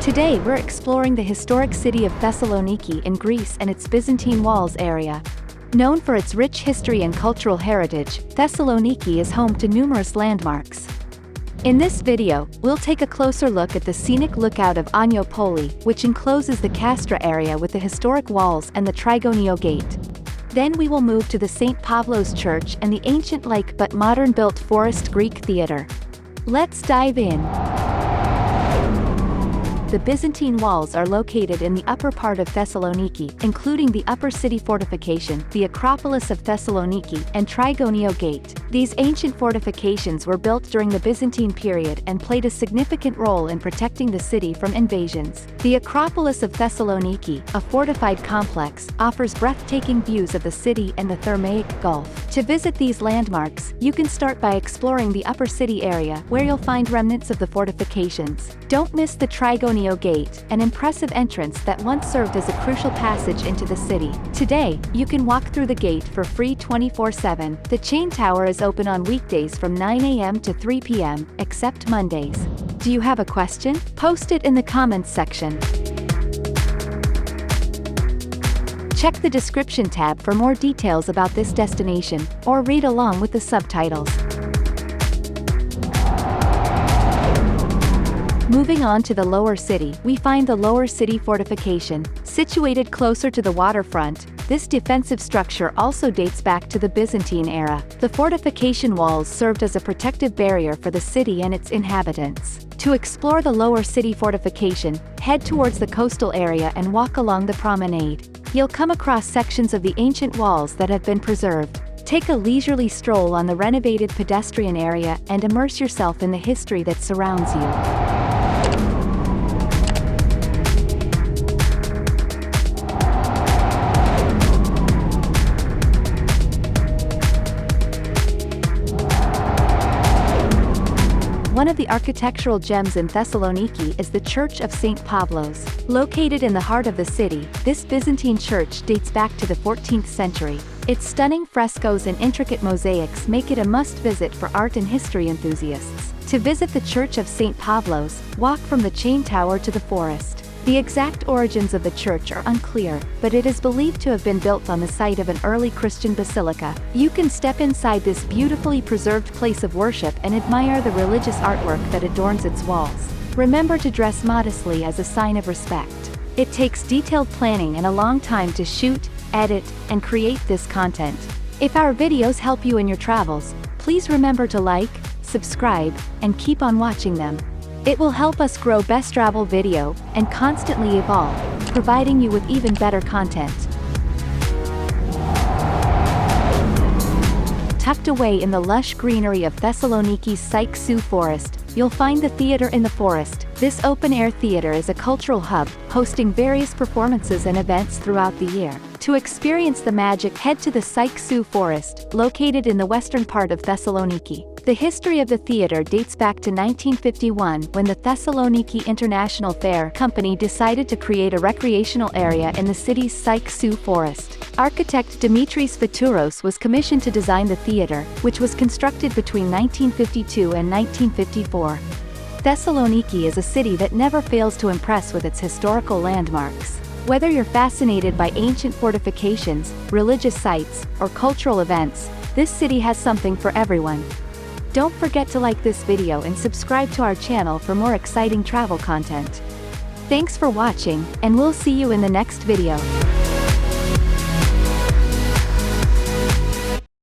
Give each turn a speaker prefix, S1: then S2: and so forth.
S1: Today we're exploring the historic city of Thessaloniki in Greece and its Byzantine Walls area. Known for its rich history and cultural heritage, Thessaloniki is home to numerous landmarks. In this video, we'll take a closer look at the scenic lookout of Ano Poli, which encloses the Kastra area with the historic walls and the Trigonio Gate. Then we will move to the Saint Pavlos Church and the ancient-like but modern-built Forest Greek Theatre. Let's dive in. The Byzantine Walls are located in the upper part of Thessaloniki, including the Upper City Fortification, the Acropolis of Thessaloniki, and Trigonio Gate. These ancient fortifications were built during the Byzantine period and played a significant role in protecting the city from invasions. The Acropolis of Thessaloniki, a fortified complex, offers breathtaking views of the city and the Thermaic Gulf. To visit these landmarks, you can start by exploring the Upper City area, where you'll find remnants of the fortifications. Don't miss the Trigonio Gate, an impressive entrance that once served as a crucial passage into the city. Today, you can walk through the gate for free 24/7. The chain tower is open on weekdays from 9 a.m. to 3 p.m., except Mondays. Do you have a question? Post it in the comments section. Check the description tab for more details about this destination, or read along with the subtitles. Moving on to the lower city, we find the Lower City Fortification. Situated closer to the waterfront, this defensive structure also dates back to the Byzantine era. The fortification walls served as a protective barrier for the city and its inhabitants. To explore the Lower City Fortification, head towards the coastal area and walk along the promenade. You'll come across sections of the ancient walls that have been preserved. Take a leisurely stroll on the renovated pedestrian area and immerse yourself in the history that surrounds you. One of the architectural gems in Thessaloniki is the Church of Saint Pavlos. Located in the heart of the city, this Byzantine church dates back to the 14th century. Its stunning frescoes and intricate mosaics make it a must-visit for art and history enthusiasts. To visit the Church of Saint Pavlos, walk from the chain tower to the forest. The exact origins of the church are unclear, but it is believed to have been built on the site of an early Christian basilica. You can step inside this beautifully preserved place of worship and admire the religious artwork that adorns its walls. Remember to dress modestly as a sign of respect. It takes detailed planning and a long time to shoot, edit, and create this content. If our videos help you in your travels, please remember to like, subscribe, and keep on watching them. It will help us grow Bestravelvideo and constantly evolve, providing you with even better content. Tucked away in the lush greenery of Thessaloniki's Scenic forest, you'll find the theater in the forest. This open-air theater is a cultural hub, hosting various performances and events throughout the year. To experience the magic, head to the Scenic forest, located in the western part of Thessaloniki. The history of the theater dates back to 1951, when the Thessaloniki International Fair Company decided to create a recreational area in the city's Scenic forest. Architect Dimitris Fatouros was commissioned to design the theater, which was constructed between 1952 and 1954. Thessaloniki is a city that never fails to impress with its historical landmarks. Whether you're fascinated by ancient fortifications, religious sites, or cultural events, this city has something for everyone. Don't forget to like this video and subscribe to our channel for more exciting travel content. Thanks for watching, and we'll see you in the next video.